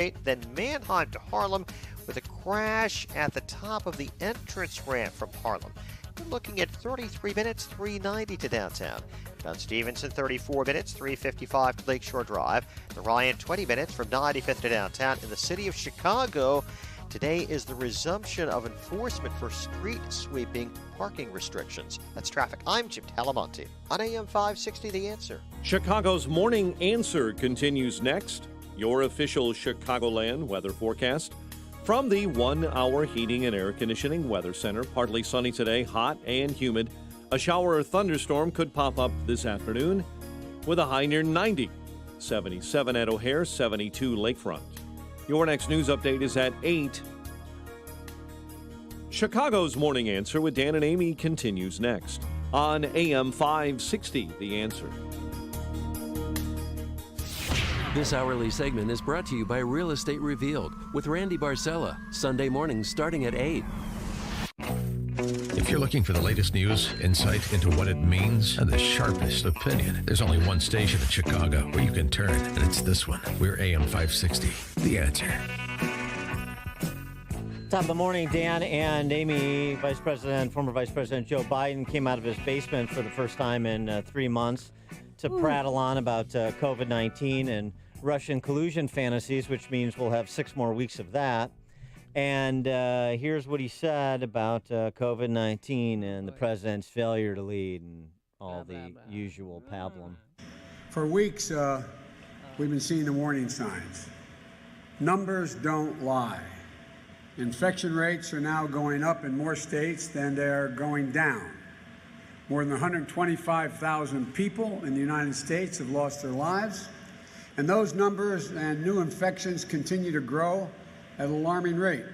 then Mannheim to Harlem with a crash at the top of the entrance ramp from Harlem. We're looking at 33 minutes, 390 to downtown. Mount Stevenson, 34 minutes, 355 to Lakeshore Drive. The Ryan, 20 minutes from 95th to downtown. In the city of Chicago, today is the resumption of enforcement for street sweeping parking restrictions. That's traffic. I'm Jim Talamonte on AM 560 The Answer. Chicago's Morning Answer continues next. Your official Chicagoland weather forecast. From the 1 Hour Heating and Air Conditioning Weather Center, partly sunny today, hot and humid. A shower or thunderstorm could pop up this afternoon with a high near 90. 77 at O'Hare, 72 Lakefront. Your next news update is at 8. Chicago's Morning Answer with Dan and Amy continues next on AM 560, The Answer. This hourly segment is brought to you by Real Estate Revealed with Randy Barcella, Sunday mornings starting at 8. If you're looking for the latest news, insight into what it means, and the sharpest opinion, there's only one station in Chicago where you can turn, and it's this one. We're AM 560, The Answer. Top of the morning, Dan and Amy. Former Vice President Joe Biden came out of his basement for the first time in 3 months to prattle on about COVID-19 and Russian collusion fantasies, which means we'll have 6 more weeks of that. And here's what he said about COVID-19 and the president's failure to lead and all the usual pablum. For weeks, we've been seeing the warning signs. Numbers don't lie. Infection rates are now going up in more states than they're going down. More than 125,000 people in the United States have lost their lives. And those numbers and new infections continue to grow at an alarming rate.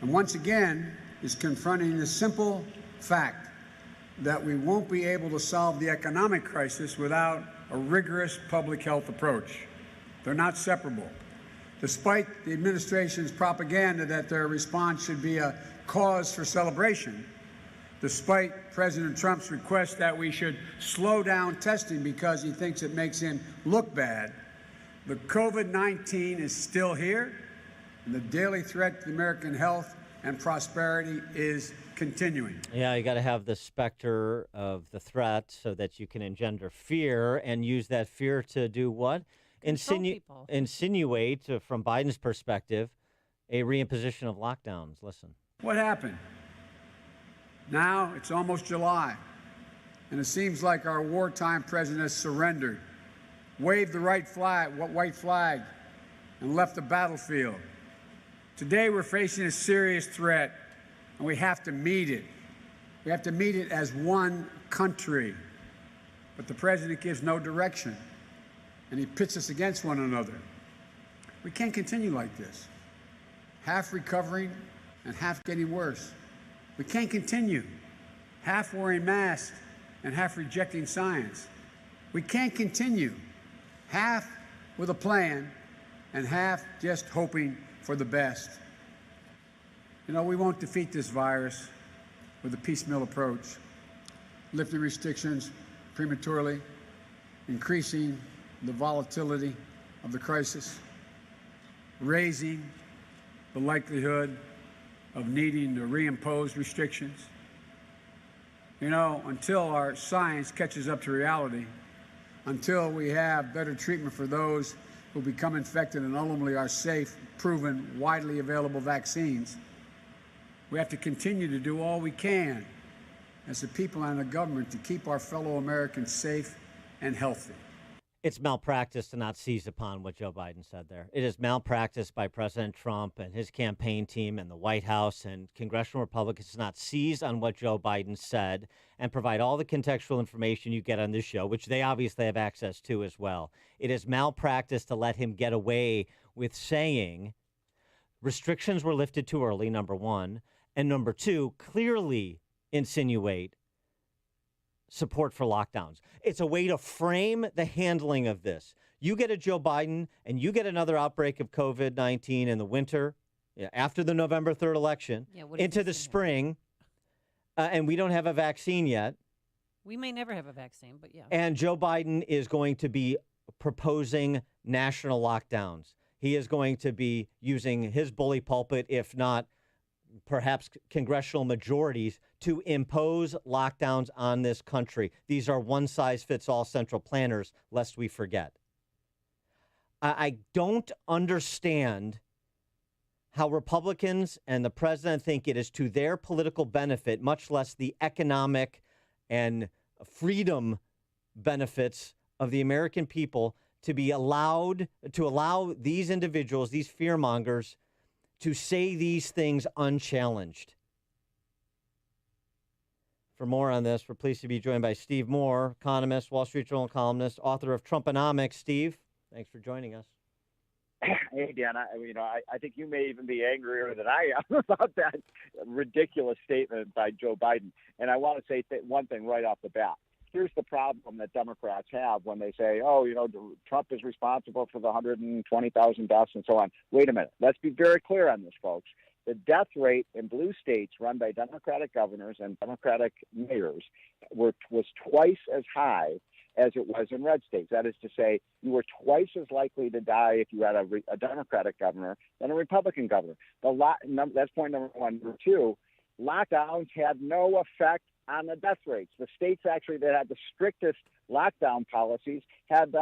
And once again, is confronting the simple fact that we won't be able to solve the economic crisis without a rigorous public health approach. They're not separable. Despite the administration's propaganda that their response should be a cause for celebration, despite President Trump's request that we should slow down testing because he thinks it makes him look bad, the COVID-19 is still here, and the daily threat to American health and prosperity is continuing. Yeah, you got to have the specter of the threat so that you can engender fear and use that fear to do what? Insinuate, from Biden's perspective, a reimposition of lockdowns. Listen. What happened? Now it's almost July, and it seems like our wartime president has surrendered, waved the white flag, and left the battlefield. Today we're facing a serious threat, and we have to meet it. We have to meet it as one country. But the president gives no direction, and he pits us against one another. We can't continue like this, half recovering and half getting worse. We can't continue half wearing masks and half rejecting science. We can't continue half with a plan and half just hoping for the best. You know, we won't defeat this virus with a piecemeal approach, lifting restrictions prematurely, increasing the volatility of the crisis, raising the likelihood of needing to reimpose restrictions. You know, until our science catches up to reality, until we have better treatment for those who become infected and ultimately are safe, proven, widely available vaccines, we have to continue to do all we can as the people and the government to keep our fellow Americans safe and healthy. It's malpractice to not seize upon what Joe Biden said there. It is malpractice by President Trump and his campaign team and the White House and congressional Republicans to not seize on what Joe Biden said and provide all the contextual information you get on this show, which they obviously have access to as well. It is malpractice to let him get away with saying restrictions were lifted too early, number one, and number two, clearly insinuate support for lockdowns. It's a way to frame the handling of this. You get a Joe Biden and you get another outbreak of COVID-19 in the winter, after the November 3rd election, into the spring, and we don't have a vaccine yet. We may never have a vaccine, but yeah. And Joe Biden is going to be proposing national lockdowns. he is going to be using his bully pulpit, if not perhaps congressional majorities, to impose lockdowns on this country. These are one-size-fits-all central planners, lest we forget. I don't understand how Republicans and the president think it is to their political benefit, much less the economic and freedom benefits of the American people, to allow these individuals, these fearmongers, to say these things unchallenged. For more on this, we're pleased to be joined by Steve Moore, economist, Wall Street Journal columnist, author of Trumponomics. Steve, thanks for joining us. Hey, Dan, I think you may even be angrier than I am about that ridiculous statement by Joe Biden. And I want to say one thing right off the bat. Here's the problem that Democrats have when they say, Trump is responsible for the 120,000 deaths and so on. Wait a minute. Let's be very clear on this, folks. The death rate in blue states run by Democratic governors and Democratic mayors was twice as high as it was in red states. That is to say, you were twice as likely to die if you had a Democratic governor than a Republican governor. That's point number one. Number two, lockdowns had no effect on the death rates. The states actually that had the strictest lockdown policies had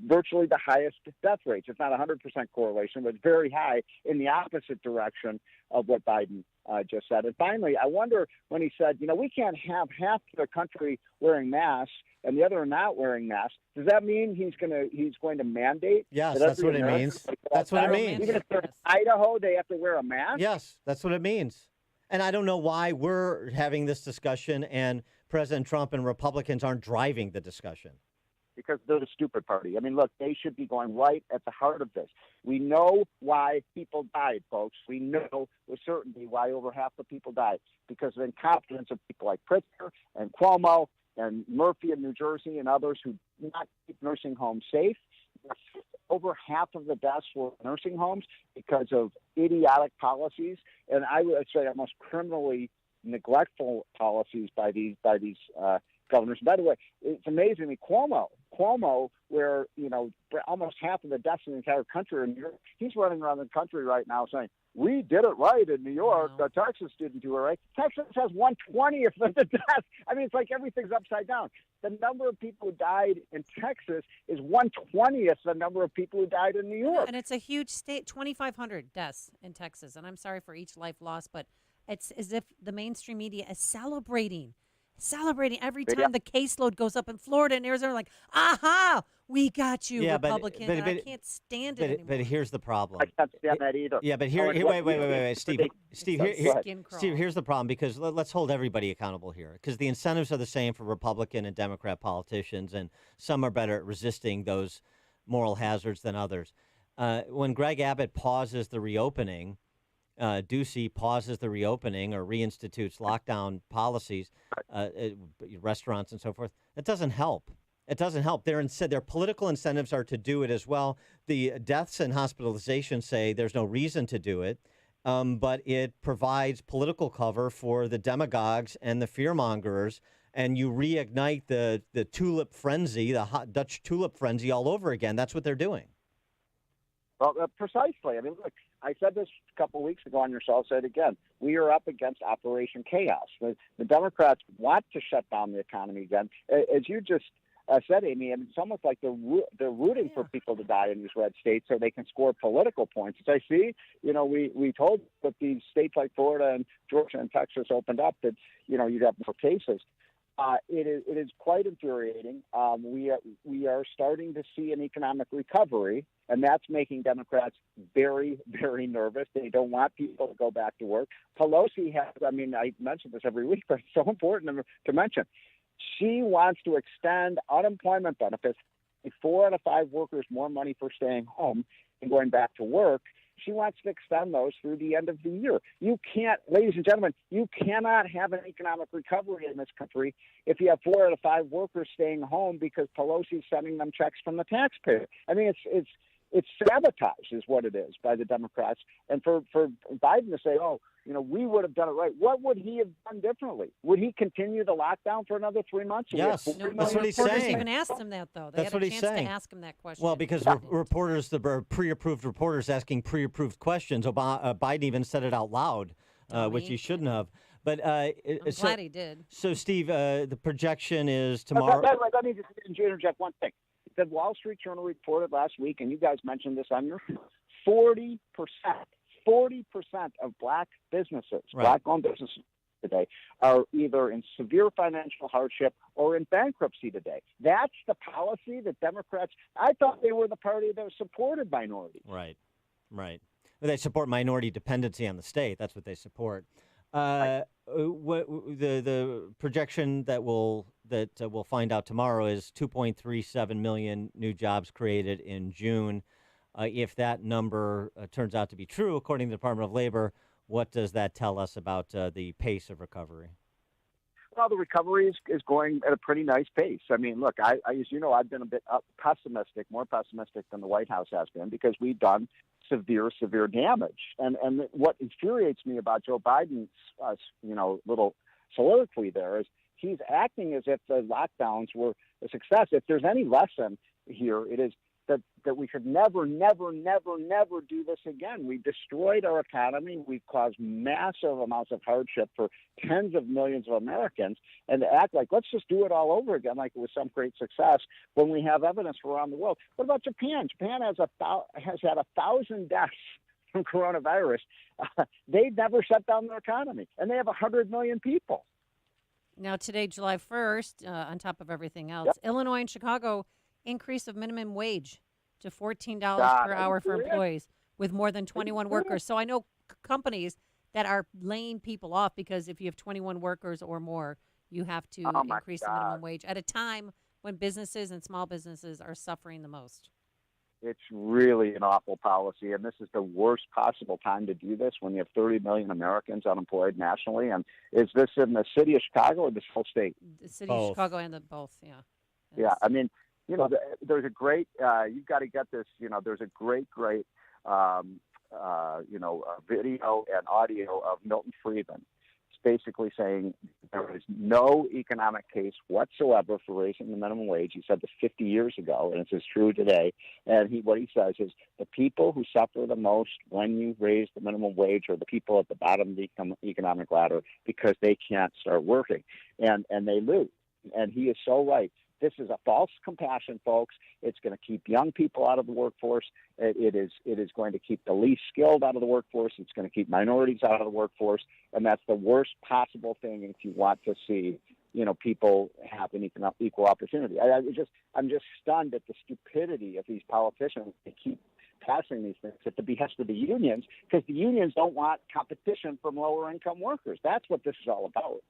virtually the highest death rates. It's not 100% correlation, but very high in the opposite direction of what Biden just said. And finally, I wonder when he said, we can't have half the country wearing masks and the other not wearing masks. Does that mean he's going to mandate? Yes, that's what it means. That's what it means. Even if they're in Idaho, they have to wear a mask? Yes, that's what it means. And I don't know why we're having this discussion and President Trump and Republicans aren't driving the discussion. Because they're the stupid party. I mean, look, they should be going right at the heart of this. We know why people died, folks. We know with certainty why over half the people died. Because of incompetence of people like Pritzker and Cuomo and Murphy in New Jersey and others who do not keep nursing homes safe. Over half of the deaths were nursing homes because of idiotic policies, and I would say almost criminally neglectful policies by these governors. By the way, it's amazing. Cuomo, where almost half of the deaths in the entire country are in New York, he's running around the country right now saying, we did it right in New York. Wow. Texas didn't do it right. Texas has 1/20th of the deaths. I mean, it's like everything's upside down. The number of people who died in Texas is 1/20th the number of people who died in New York. And it's a huge state, 2,500 deaths in Texas. And I'm sorry for each life lost, but it's as if the mainstream media is celebrating every time the caseload goes up in Florida and Arizona. Like, aha, we got you, Republicans. And I can't stand it anymore. But here's the problem. I can't stand that either. Yeah, but wait, Steve, here's the problem, because let's hold everybody accountable here, because the incentives are the same for Republican and Democrat politicians, and some are better at resisting those moral hazards than others. When Greg Abbott pauses the reopening, Ducey pauses the reopening or reinstitutes lockdown policies, restaurants and so forth, it doesn't help. It doesn't help. Their political incentives are to do it as well. The deaths and hospitalizations say there's no reason to do it, but it provides political cover for the demagogues and the fearmongers, and you reignite the tulip frenzy, the hot Dutch tulip frenzy all over again. That's what they're doing. Well, precisely. I mean, look, I said this a couple of weeks ago on your show. I'll say it again. We are up against Operation Chaos. The Democrats want to shut down the economy again. As you just said, Amy, I mean, it's almost like they're rooting for people to die in these red states so they can score political points. As I see, we told that these states like Florida and Georgia and Texas opened up that, you'd have more cases. It is quite infuriating. We are starting to see an economic recovery, and that's making Democrats very, very nervous. They don't want people to go back to work. Pelosi has, I mention this every week, but it's so important to mention. She wants to extend unemployment benefits, 4 out of 5 workers more money for staying home and going back to work. She wants to extend those through the end of the year. You can't, ladies and gentlemen, you cannot have an economic recovery in this country if you have 4 out of 5 workers staying home because Pelosi's sending them checks from the taxpayer. I mean, it's It's sabotage is what it is by the Democrats. And for Biden to say, oh, we would have done it right. What would he have done differently? Would he continue the lockdown for another 3 months? Yes, that's what he's saying. Reporters even asked him that, though. They That's had what a he's chance saying. to ask him that question. Well, because reporters, the pre-approved reporters asking pre-approved questions, Biden even said it out loud, which he shouldn't have. But I'm glad he did. So, Steve, the projection is tomorrow. Let me just interject one thing. The Wall Street Journal reported last week, and you guys mentioned this on your 40% of black businesses, black-owned businesses today, are either in severe financial hardship or in bankruptcy today. That's the policy that Democrats, I thought they were the party that supported minorities. Right. They support minority dependency on the state. That's what they support. What the projection that we'll find out tomorrow is 2.37 million new jobs created in June. If that number turns out to be true, according to the Department of Labor, what does that tell us about the pace of recovery? Well, the recovery is going at a pretty nice pace. I mean, look, I as you know, I've been a bit more pessimistic than the White House has been because we've done severe damage. And what infuriates me about Joe Biden's, little soliloquy there is he's acting as if the lockdowns were a success. If there's any lesson here, it is that we should never do this again. We destroyed our economy. We've caused massive amounts of hardship for tens of millions of Americans, and to act like let's just do it all over again like it was some great success when we have evidence from around the world. What about Japan? Japan has had 1,000 deaths from coronavirus. They've never shut down their economy, and they have 100 million people. Now, today, July 1st, on top of everything else, Illinois and Chicago increase of minimum wage to $14 per hour for employees with more than 21 workers. So I know companies that are laying people off because if you have 21 workers or more, you have to increase the minimum wage at a time when businesses and small businesses are suffering the most. It's really an awful policy, and this is the worst possible time to do this when you have 30 million Americans unemployed nationally. And is this in the city of Chicago or the whole state? The city of Chicago and both, yeah. Yeah, I mean, there's a great, you've got to get this, there's a great, video and audio of Milton Friedman. It's basically saying there is no economic case whatsoever for raising the minimum wage. He said this 50 years ago, and it's as true today. And what he says is the people who suffer the most when you raise the minimum wage are the people at the bottom of the economic ladder because they can't start working, and they lose. And he is so right. This is a false compassion, folks. It's going to keep young people out of the workforce. It is going to keep the least skilled out of the workforce. It's going to keep minorities out of the workforce, and that's the worst possible thing if you want to see, people have an equal opportunity. I'm just stunned at the stupidity of these politicians. They keep passing these things at the behest of the unions because the unions don't want competition from lower income workers. That's what this is all about.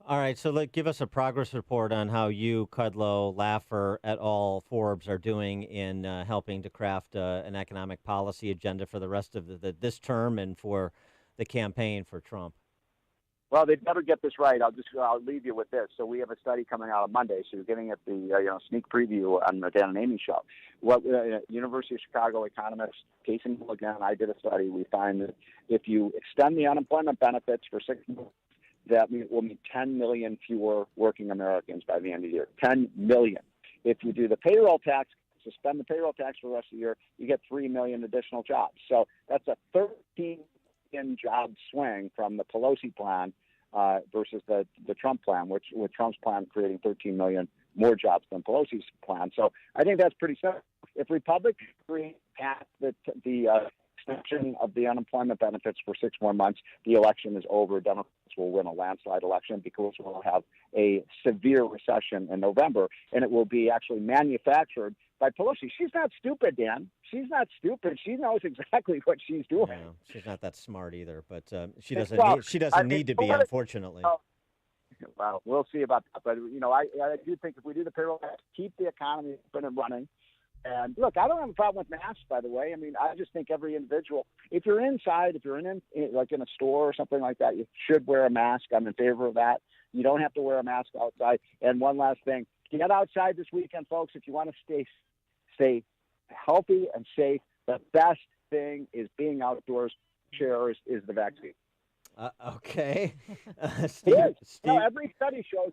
All right, so give us a progress report on how you, Kudlow, Laffer, et al., Forbes are doing in helping to craft an economic policy agenda for the rest of this term and for the campaign for Trump. Well, they better get this right. I'll leave you with this. So we have a study coming out on Monday. So you're getting at the sneak preview on the Dan and Amy show. What University of Chicago economist Casey Mulligan and I did a study. We find that if you extend the unemployment benefits for 6 months, that will mean 10 million fewer working Americans by the end of the year. 10 million. If you do the payroll tax, suspend the payroll tax for the rest of the year, you get 3 million additional jobs. So that's a 13 million job swing from the Pelosi plan versus the Trump plan, which with Trump's plan creating 13 million more jobs than Pelosi's plan. So I think that's pretty simple. If Republicans pass the extension of the unemployment benefits for 6 more months, the election is over. Democrats will win a landslide election because we'll have a severe recession in November, and it will be actually manufactured by Pelosi. She's not stupid, Dan. She's not stupid. She knows exactly what she's doing. No, she's not that smart either, but she doesn't need to be, unfortunately. Well, we'll see about that. But, I do think if we do the payroll tax, keep the economy open and running. And look, I don't have a problem with masks, by the way. I mean, I just think every individual, if you're inside, if you're in a store or something like that, you should wear a mask. I'm in favor of that. You don't have to wear a mask outside. And one last thing, get outside this weekend, folks, if you want to stay healthy and safe. The best thing is being outdoors. Shares is the vaccine. Okay. It is. Steve, No, every study shows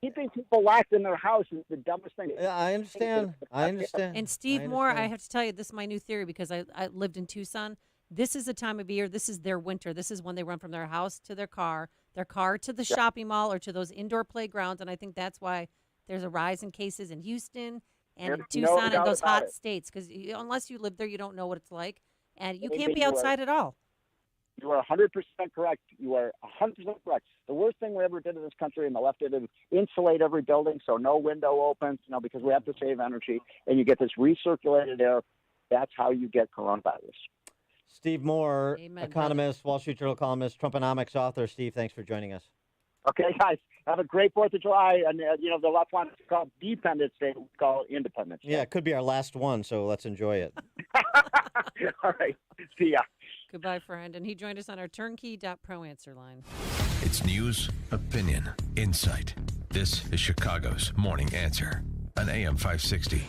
keeping people locked in their house is the dumbest thing. I understand. And Steve Moore, I have to tell you, this is my new theory because I lived in Tucson. This is the time of year. This is their winter. This is when they run from their house to their car to the shopping mall or to those indoor playgrounds. And I think that's why there's a rise in cases in Houston and in Tucson and those hot states. Because unless you live there, you don't know what it's like. And you can't be outside at all. You are 100% correct. You are 100% correct. The worst thing we ever did in this country, and the left did, is insulate every building so no window opens, because we have to save energy, and you get this recirculated air. That's how you get coronavirus. Steve Moore, Amen, economist, Wall Street Journal columnist, Trumponomics author. Steve, thanks for joining us. Okay, guys, have a great 4th of July. And, the left one is called Dependence Day. We call it Independence Day. Yeah, it could be our last one, so let's enjoy it. All right. See ya. Goodbye, friend. And he joined us on our turnkey.pro answer line. It's news, opinion, insight. This is Chicago's Morning Answer on AM 560.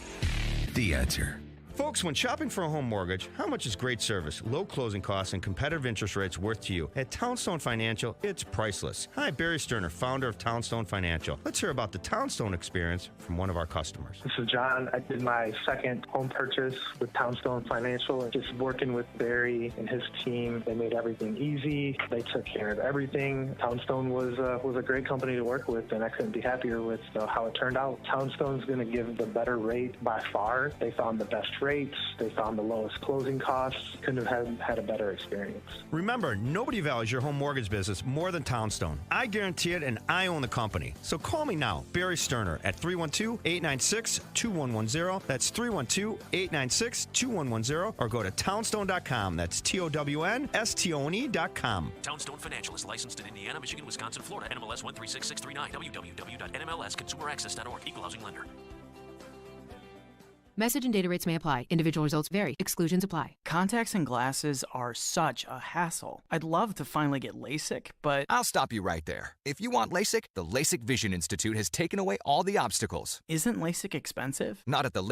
The Answer. Folks, when shopping for a home mortgage, how much is great service, low closing costs, and competitive interest rates worth to you? At Townstone Financial, it's priceless. Hi, Barry Sterner, founder of Townstone Financial. Let's hear about the Townstone experience from one of our customers. This is John. I did my second home purchase with Townstone Financial. Just working with Barry and his team, they made everything easy. They took care of everything. Townstone was a great company to work with, and I couldn't be happier with how it turned out. Townstone's going to give the better rate by far. They found the best rates. They found the lowest closing costs. Couldn't have had a better experience. Remember, nobody values your home mortgage business more than Townstone. I guarantee it, and I own the company. So call me now, Barry Sterner, at 312-896-2110. That's 312-896-2110. Or go to townstone.com. That's TOWNSTONE.com. Townstone Financial is licensed in Indiana, Michigan, Wisconsin, Florida. NMLS 136639. www.nmlsconsumeraccess.org. Equal housing lender. Message and data rates may apply. Individual results vary. Exclusions apply. Contacts and glasses are such a hassle. I'd love to finally get LASIK, but... I'll stop you right there. If you want LASIK, the LASIK Vision Institute has taken away all the obstacles. Isn't LASIK expensive? Not at the LASIK